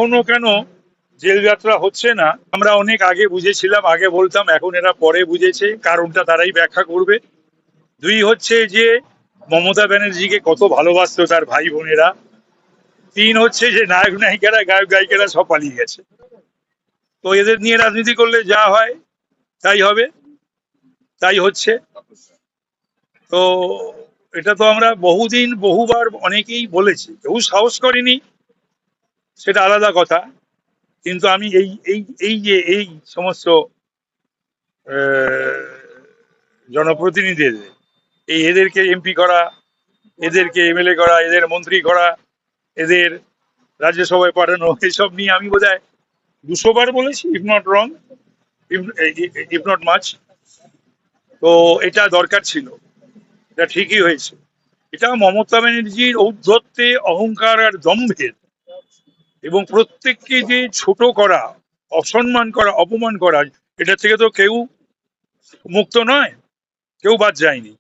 এখনো কেন জেল যাত্রা হচ্ছে না আমরা অনেক আগে বুঝেছিলাম, আগে বলতাম, এখন এরা পরে বুঝেছে। কারণটা তারাই ব্যাখ্যা করবে। দুই হচ্ছে যে মমতা ব্যানার্জিকে কত ভালোবাসতো তার ভাই বোনেরা। তিন হচ্ছে যে নায়ক নায়িকারা, গায়ক গায়িকারা সব পালিয়ে গেছে। তো এদের নিয়ে রাজনীতি করলে যা হয় তাই হবে, তাই হচ্ছে। তো এটা তো আমরা বহুদিন বহুবার অনেকেই বলেছি, কেউ সাহস করেনি, সেটা আলাদা কথা। কিন্তু আমি এই এই এই যে এই সমস্ত জনপ্রতিনিধিদের, এদেরকে এমপি করা, এদেরকে এমএলএ করা, এদের মন্ত্রী করা, এদের রাজ্যসভায় পাঠানো, এসব নিয়ে আমি বোধহয় 200 বার বলেছি, if not wrong, if not much. তো এটা দরকার ছিল, এটা ঠিকই হয়েছে। এটা মমতা ব্যানার্জির ঔদ্ধত্যে, অহংকার আর দম্ভের, এবং প্রত্যেককে যে ছোট করা, অসম্মান করা, অপমান করা, এটা থেকে তো কেউ মুক্ত নয়, কেউ বাদ যায়নি।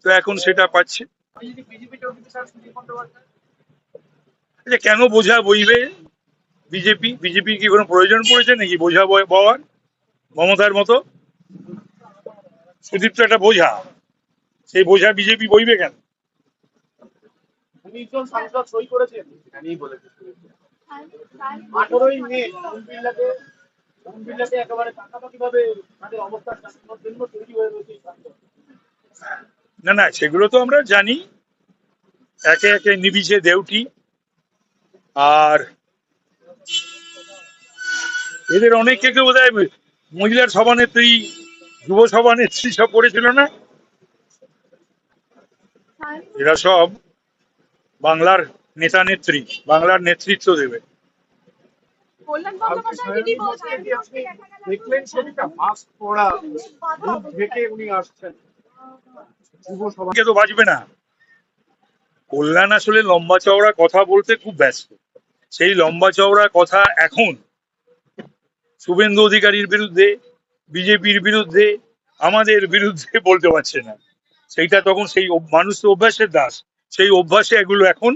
তো এখন সেটা পাচ্ছে। কেন বোঝা বইবে বিজেপি? বিজেপি কি কোনো প্রয়োজন পড়েছে নাকি বোঝা বওয়ার? মমতার মতো সুদীপ তো একটা বোঝা, সেই বোঝা বিজেপি বইবে কেন? 19 জন সাংসদ সই করেছেন, জানিয়ে বলেছে 18ই মে হোম বিল্লাতে একেবারে পাকাপাকি ভাবে তাদের অবস্থা জানানোর জন্য তৈরি হয়ে রয়েছে। না না, সেগুলো তো আমরা জানি, একে একে নিবিছে দেউটি। আর এদের অনেককে কেউ বোধ হয় মহিলার সভানেত্রী, যুব সভানেত্রী সব করেছিল না। এরা সব বাংলার নেতা নেত্রী, বাংলার নেতৃত্ব দেবে। দেখলেন ছবিটা, মাস্ক পরা, মুখ ঢেকে উনি আসছেন। তো বাঁচবে না। কল্যাণ আসলে লম্বা চওড়া কথা বলতে খুব ব্যস্ত। সেই লম্বা চওড়া কথা এখন শুভেন্দু অধিকারীর বিরুদ্ধে, বিজেপির বিরুদ্ধে, আমাদের বিরুদ্ধে বলতে পারছে না। সেইটা তখন সেই মানুষ তো অভ্যাসের দাস, সেই অভ্যাসে এগুলো এখন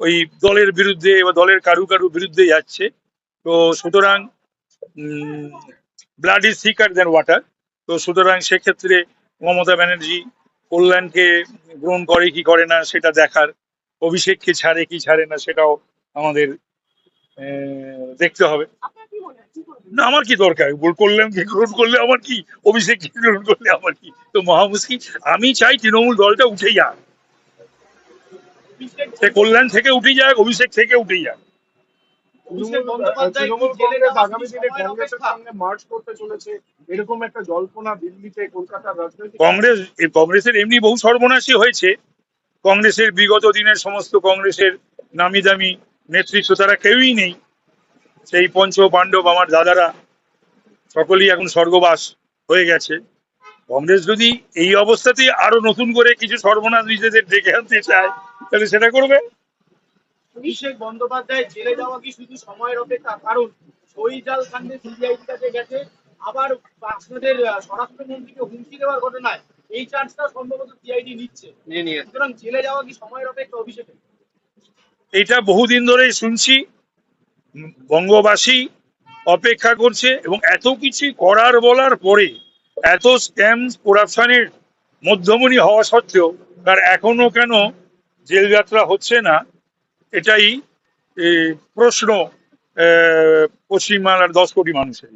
ওই দলের বিরুদ্ধে বা দলের কারু কারু বিরুদ্ধে যাচ্ছে। তো সুতরাং blood is thicker than water. তো সুতরাং সেক্ষেত্রে মমতা ব্যানার্জি কল্যাণকে গ্রহণ করে কি করে না সেটা দেখার, অভিষেককে ছাড়ে কি ছাড়ে না সেটাও আমাদের দেখতে হবে। না, আমার কি দরকার? কল্যাণকে গ্রহণ করলে আমার কি, অভিষেককে গ্রহণ করলে আমার কি? তো মহা মুশকিল। আমি চাই তৃণমূল দলটা উঠে যাক, সে কল্যাণ থেকে উঠে যাক, অভিষেক থেকে উঠে যাক। তৃণমূল কংগ্রেস আগামী দিনে কংগ্রেসের সঙ্গে মার্চ করতে চলেছে, এরকম একটা জল্পনা দিল্লিতে, কলকাতার রাজনৈতিক। কংগ্রেসের এমনি বহু সর্বনাশী হয়েছে। কংগ্রেসের বিগত দিনের সমস্ত কংগ্রেসের নামি দামি নেতৃত্ব তারা কেউই নেই। সেই পঞ্চ পাণ্ডব আমার দাদারা সকলেই এখন স্বর্গবাস হয়ে গেছে। কংগ্রেস যদি এই অবস্থাতেই আরো নতুন করে কিছু সর্বনাশ নিজেদের ডেকে আনতে চায়, তাহলে সেটা করবে। অভিষেক বন্দ্যোপাধ্যায় জেলে যাওয়া কি শুধু সময়ের অপেক্ষা? কারণ শহীদাল কাণ্ডে সিবিআইর কাছে গেছে, আবার আপনাদের স্বরাষ্ট্রমন্ত্রীকে হুমকি দেওয়ার ঘটনায় এই চার্জটা সম্ভবত সিআইডি নিচ্ছে। সুতরাং জেলে যাওয়া কি সময়ের অপেক্ষা অভিষেকের? এটা বহুদিন ধরেই শুনছি, বঙ্গবাসী অপেক্ষা করছে। এবং এত কিছু করার বলার পরে, এত স্ক্যাম করাপশনের মধ্যমণি হওয়া সত্ত্বেও তার এখনো কেন জেল যাত্রা হচ্ছে না, এটাই প্রশ্ন পশ্চিমবাংলার 10 কোটি মানুষের।